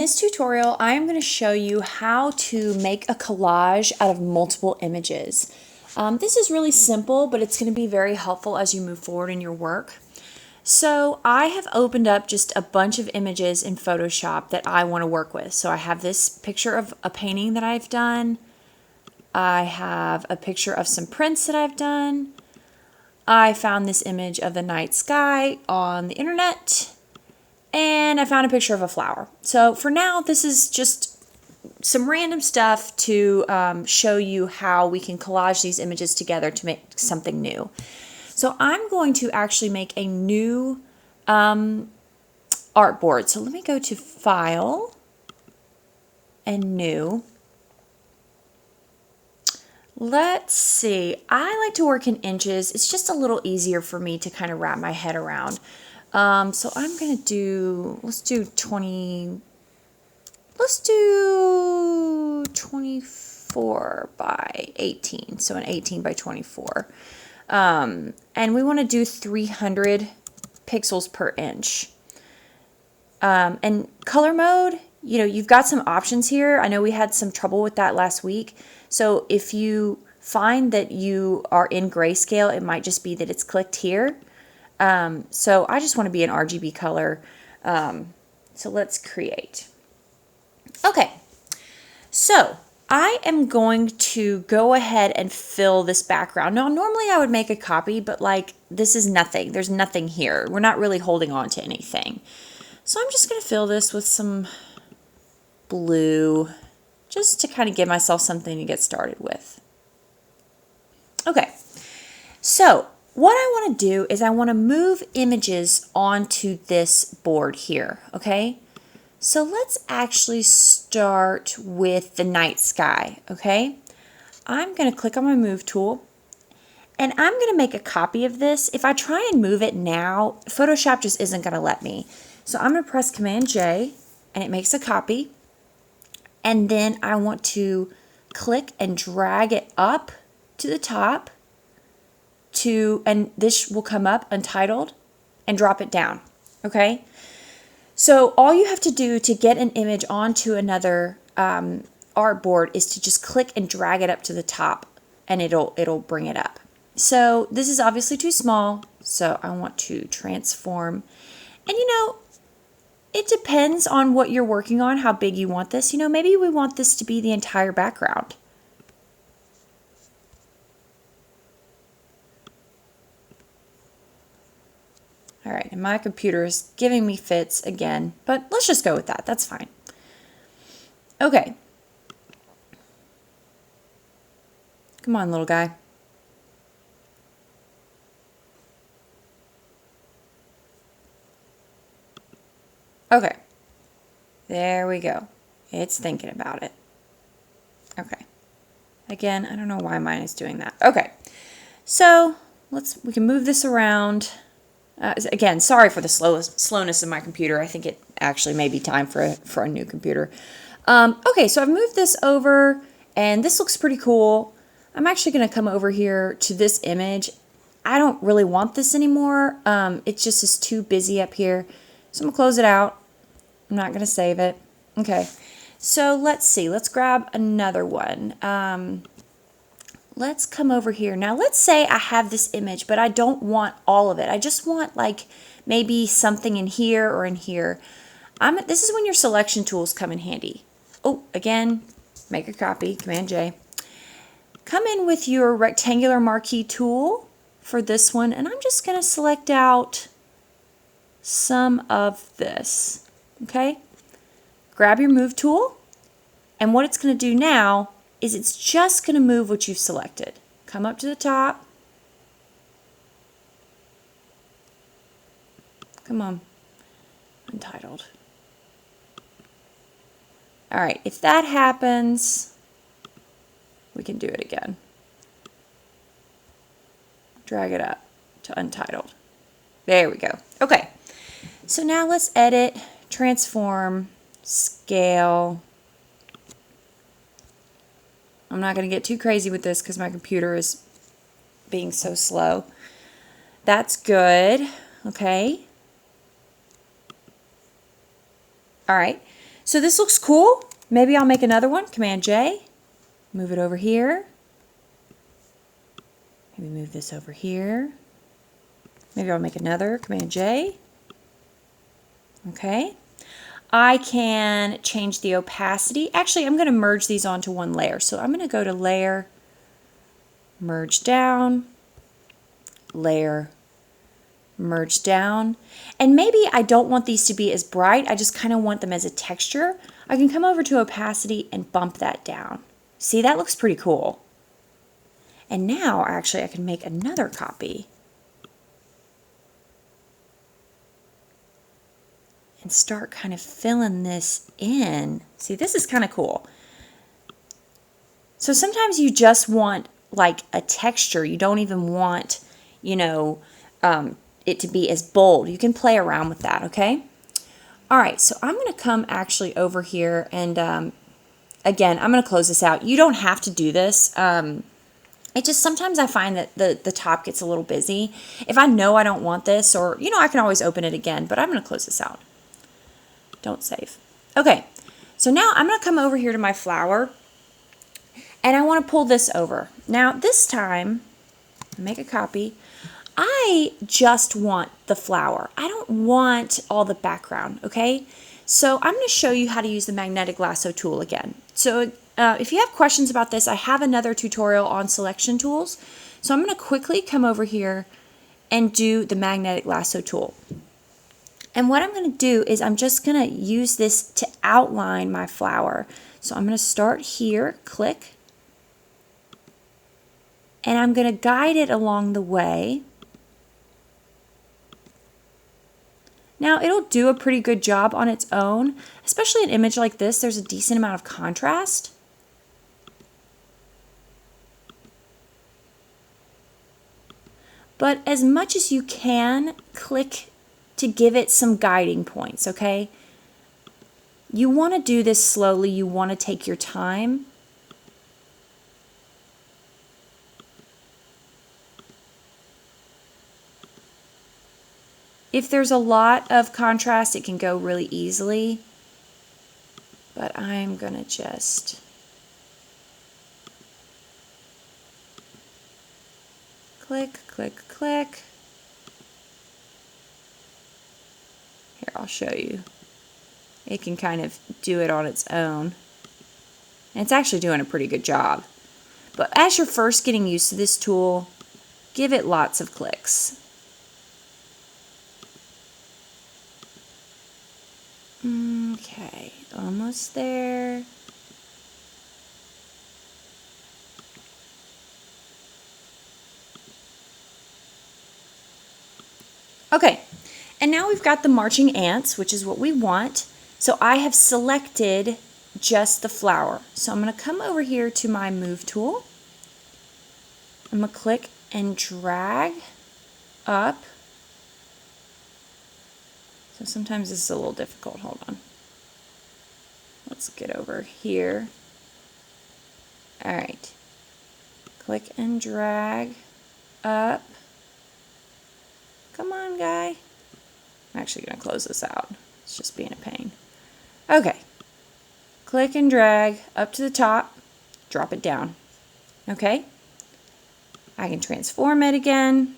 In this tutorial, I am going to show you how to make a collage out of multiple images. This is really simple, but it's going to be very helpful as you move forward in your work. So I have opened up just a bunch of images in Photoshop that I want to work with. So I have this picture of a painting that I've done. I have a picture of some prints that I've done. I found this image of the night sky on the internet. And I found a picture of a flower. So for now, this is just some random stuff to show you how we can collage these images together to make something new. So I'm going to actually make a new artboard. So let me go to File and New. Let's see. I like to work in inches. It's just a little easier for me to kind of wrap my head around. So I'm going to do, let's do 24 by 18. So an 18 by 24. And we want to do 300 pixels per inch. And color mode, you know, you've got some options here. I know we had some trouble with that last week. So if you find that you are in grayscale, it might just be that it's clicked here. So I just want to be an RGB color. So let's create. Okay, so I am going to go ahead and fill this background. Now, normally I would make a copy, but like this is nothing. There's nothing here. We're not really holding on to anything. So I'm just going to fill this with some blue, just to kind of give myself something to get started with. Okay, so what I want to do is I want to move images onto this board here, okay? So let's actually start with the night sky, okay? I'm going to click on my move tool and I'm going to make a copy of this. If I try and move it now, Photoshop just isn't going to let me. So I'm going to press Command J and it makes a copy. And then I want to click and drag it up to the top. And this will come up untitled and drop it down, okay? So all you have to do to get an image onto another artboard is to just click and drag it up to the top and it'll bring it up. So this is obviously too small, so I want to transform. And you know, it depends on what you're working on, how big you want this. You know, maybe we want this to be the entire background. All right, and my computer is giving me fits again, but let's just go with that. That's fine. Okay. Come on, little guy. Okay. There we go. It's thinking about it. Okay. Again, I don't know why mine is doing that. Okay. So, we can move this around. Again, sorry for the slowness of my computer. I think it actually may be time for a new computer. Okay, so I've moved this over, and this looks pretty cool. I'm actually going to come over here to this image. I don't really want this anymore. It just is too busy up here. So I'm going to close it out. I'm not going to save it. Okay, so let's see. Let's grab another one. Let's come over here. Now let's say I have this image, but I don't want all of it. I just want like maybe something in here or in here. This is when your selection tools come in handy. Oh, again, make a copy, Command J. Come in with your rectangular marquee tool for this one, and I'm just going to select out some of this, okay? Grab your move tool, and what it's going to do now is it's just going to move what you've selected. Come up to the top. Come on. Untitled. All right, if that happens, we can do it again. Drag it up to untitled. There we go. Okay, so now let's edit, transform, scale. I'm not going to get too crazy with this because my computer is being so slow. That's good. Okay. All right. So this looks cool. Maybe I'll make another one. Command J. Move it over here. Maybe move this over here. Maybe I'll make another. Command J. Okay. I can change the opacity. Actually, I'm going to merge these onto one layer. So I'm going to go to Layer, Merge Down, Layer, Merge Down. And maybe I don't want these to be as bright. I just kind of want them as a texture. I can come over to opacity and bump that down. See, that looks pretty cool. And now, actually, I can make another copy and start kind of filling this in. See, this is kind of cool. So sometimes you just want like a texture. You don't even want, you know, it to be as bold. You can play around with that, okay? All right, so I'm going to come actually over here and again, I'm going to close this out. You don't have to do this. It just sometimes I find that the top gets a little busy. If I know I don't want this, or, you know, I can always open it again, but I'm going to close this out. Don't save. Okay, so now I'm going to come over here to my flower, and I want to pull this over. Now, this time, make a copy. I just want the flower. I don't want all the background, okay? So I'm going to show you how to use the magnetic lasso tool again. So if you have questions about this, I have another tutorial on selection tools. So I'm going to quickly come over here and do the magnetic lasso tool. And what I'm going to do is I'm just going to use this to outline my flower. So I'm going to start here, click, and I'm going to guide it along the way. Now, it'll do a pretty good job on its own, especially an image like this. There's a decent amount of contrast. But as much as you can, click to give it some guiding points, okay? You want to do this slowly. You want to take your time. If there's a lot of contrast, it can go really easily. But I'm going to just click, click, click. Here, I'll show you. It can kind of do it on its own. And it's actually doing a pretty good job. But as you're first getting used to this tool, give it lots of clicks. Okay, almost there. Okay, and now we've got the marching ants, which is what we want. So I have selected just the flower. So I'm going to come over here to my move tool. I'm going to click and drag up. So sometimes this is a little difficult. Hold on. Let's get over here. All right. Click and drag up. Come on, guy. I'm actually going to close this out. It's just being a pain. Okay. Click and drag up to the top. Drop it down. Okay. I can transform it again.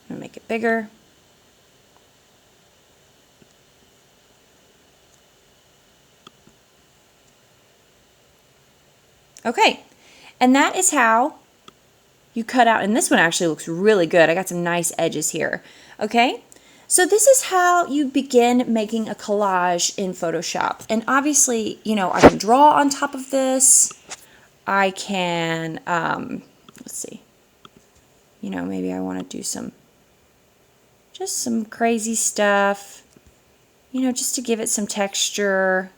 I'm going to make it bigger. Okay. And that is how you cut out, and this one actually looks really good. I got some nice edges here. Okay, so this is how you begin making a collage in Photoshop. And obviously, you know, I can draw on top of this. I can, let's see, you know, maybe I want to do just some crazy stuff, you know, just to give it some texture.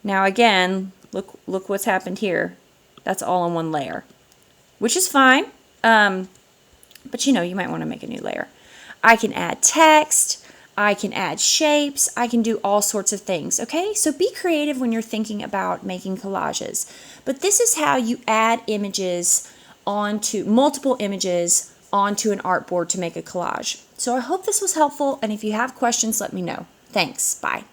Now again, look what's happened here. That's all on one layer, which is fine. But you know, you might want to make a new layer. I can add text. I can add shapes. I can do all sorts of things. Okay, so be creative when you're thinking about making collages. But this is how you add images onto multiple images onto an artboard to make a collage. So I hope this was helpful, and if you have questions, let me know. Thanks. Bye.